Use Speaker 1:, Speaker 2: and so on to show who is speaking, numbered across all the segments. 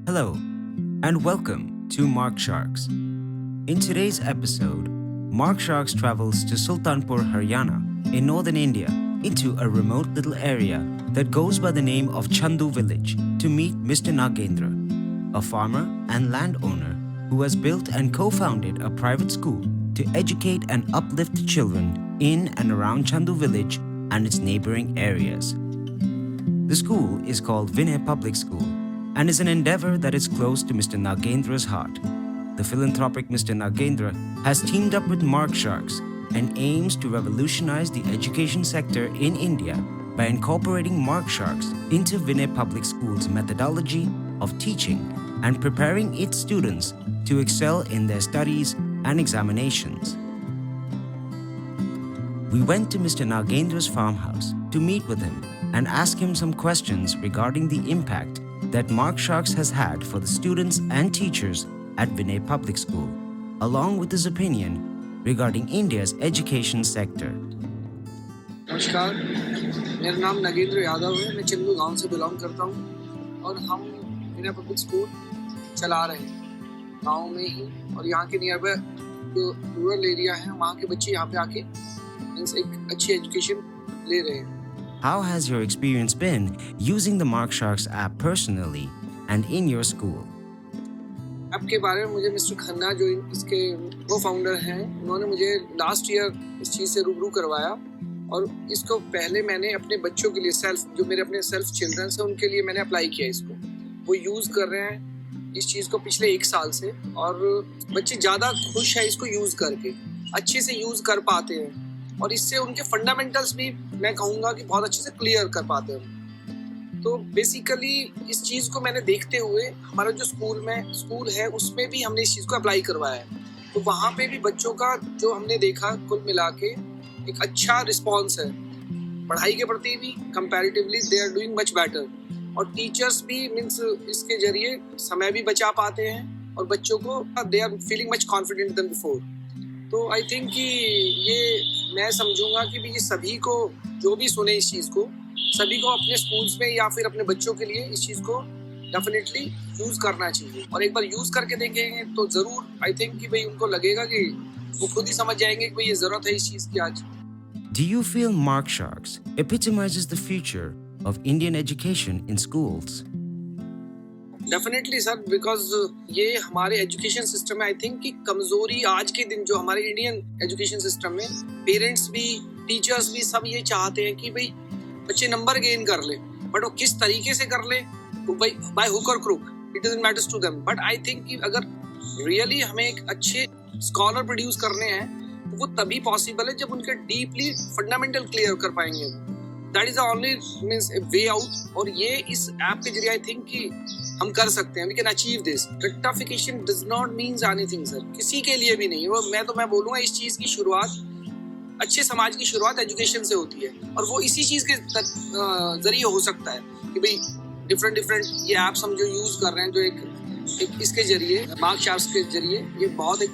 Speaker 1: Hello, and welcome to MarkSharks. In today's episode, MarkSharks travels to Sultanpur, Haryana, in northern India, into a remote little area that goes by the name of Chandu Village to meet Mr. Nagender, a farmer and landowner who has built and co-founded a private school to educate and uplift children in and around Chandu Village and its neighboring areas. The school is called Vinay Public School and is an endeavor that is close to Mr. Nagendra's heart. The philanthropic Mr. Nagender has teamed up with MarkSharks and aims to revolutionize the education sector in India by incorporating MarkSharks into Vinay Public School's methodology of teaching and preparing its students to excel in their studies and examinations. We went to Mr. Nagendra's farmhouse to meet with him and ask him some questions regarding the impact that MarkSharks has had for the students and teachers at Vinay Public School, along with his opinion regarding India's education sector.
Speaker 2: नमस्कार, मेरा नाम नागेंद्र यादव है। मैं चंदू गांव से belong करता हूँ और हम विनय पब्लिक स्कूल चला रहे हैं गांव में ही, और यहाँ के नियर बाय जो रूरल एरिया है वहाँ के बच्चे यहाँ पे आके एक अच्छी एजुकेशन ले रहे हैं।
Speaker 1: How has your experience been using the MarkSharks app personally and in your school?
Speaker 2: App के बारे में मुझे मिस्टर खन्ना जो इसके को फाउंडर हैं, उन्होंने मुझे लास्ट ईयर इस चीज़ से रूबरू करवाया, और इसको पहले मैंने अपने बच्चों के लिए जो मेरे अपने सेल्फ चिल्ड्रंस हैं उनके लिए मैंने अप्लाई किया इसको। वो यूज़ कर रहे हैं इस चीज़ को पिछले 1 साल से, और बच्चे ज़्यादा खुश हैं इसको यूज़ करके, अच्छे से यूज़ कर पाते हैं, और इससे उनके फंडामेंटल्स भी मैं कहूँगा कि बहुत अच्छे से क्लियर कर पाते हैं। तो बेसिकली इस चीज़ को मैंने देखते हुए हमारा जो स्कूल है उसमें भी हमने इस चीज़ को अप्लाई करवाया है। तो वहाँ पे भी बच्चों का जो हमने देखा कुल मिला के एक अच्छा रिस्पॉन्स है। पढ़ाई के प्रति भी comparatively they are doing much better, और टीचर्स भी मीन्स इसके जरिए समय भी बचा पाते हैं और बच्चों को they are feeling much confident than before. तो आई थिंक कि ये मैं समझूंगा कि भी ये सभी को जो भी सुने इस चीज़ को, सभी को अपने स्कूल्स में या फिर अपने बच्चों के लिए इस चीज़ को डेफिनेटली यूज़ करना चाहिए। और एक बार यूज़ करके देखेंगे तो ज़रूर आई थिंक कि भाई उनको लगेगा कि वो खुद ही समझ जाएंगे कि भाई ये ज़रूरत है इस चीज़ की आज।
Speaker 1: Do you feel MarkSharks epitomizes the future of Indian education in schools?
Speaker 2: Definitely sir, because ये हमारे एजुकेशन सिस्टम में आई थिंक कि कमजोरी आज के दिन जो हमारे इंडियन एजुकेशन सिस्टम में पेरेंट्स भी टीचर्स भी सब ये चाहते हैं कि भाई बच्चे नंबर गेन कर ले, बट वो किस तरीके से कर ले, बाय हुक और crook, it doesn't matters to them. But I think कि अगर रियली हमें एक अच्छे स्कॉलर प्रोड्यूस करने हैं तो वो तभी पॉसिबल है जब उनके डीपली फंडामेंटल क्लियर कर पाएंगे। That is the only means A way out, और ये इस ऐप के जरिए आई थिंक कि हम कर सकते हैं। We can achieve this. Rectification does not means anything sir, किसी के लिए भी नहीं। वो मैं बोलूँगा इस चीज़ की शुरुआत, अच्छे समाज की शुरुआत एजुकेशन से होती है, और वो इसी चीज़ के जरिए हो सकता है कि भाई डिफरेंट ये ऐप्स हम जो यूज़ कर रहे हैं, जो एक इसके जरिए मार्कशार्क्स के जरिए, ये बहुत एक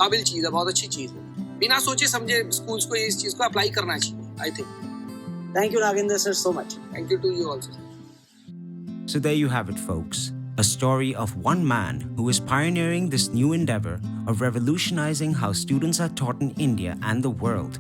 Speaker 2: काबिल चीज़ है, बहुत अच्छी चीज़ है। बिना सोचे समझे स्कूल्स को इस चीज़ को अप्लाई करना चाहिए I think.
Speaker 3: Thank you, Nagender sir, so much.
Speaker 2: Thank you to you also.
Speaker 1: So there you have it, folks. A story of one man who is pioneering this new endeavor of revolutionizing how students are taught in India and the world.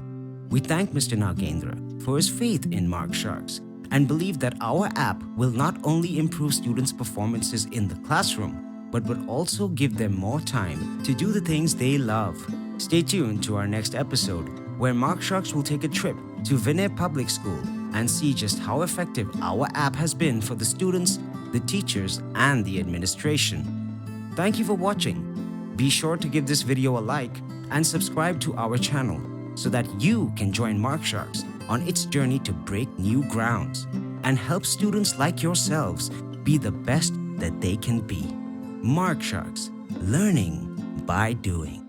Speaker 1: We thank Mr. Nagendra for his faith in MarkSharks and believe that our app will not only improve students' performances in the classroom, but will also give them more time to do the things they love. Stay tuned to our next episode, where MarkSharks will take a trip to Vinay Public School and see just how effective our app has been for the students, the teachers, and the administration. Thank you for watching. Be sure to give this video a like and subscribe to our channel so that you can join MarkSharks on its journey to break new grounds and help students like yourselves be the best that they can be. MarkSharks, learning by doing.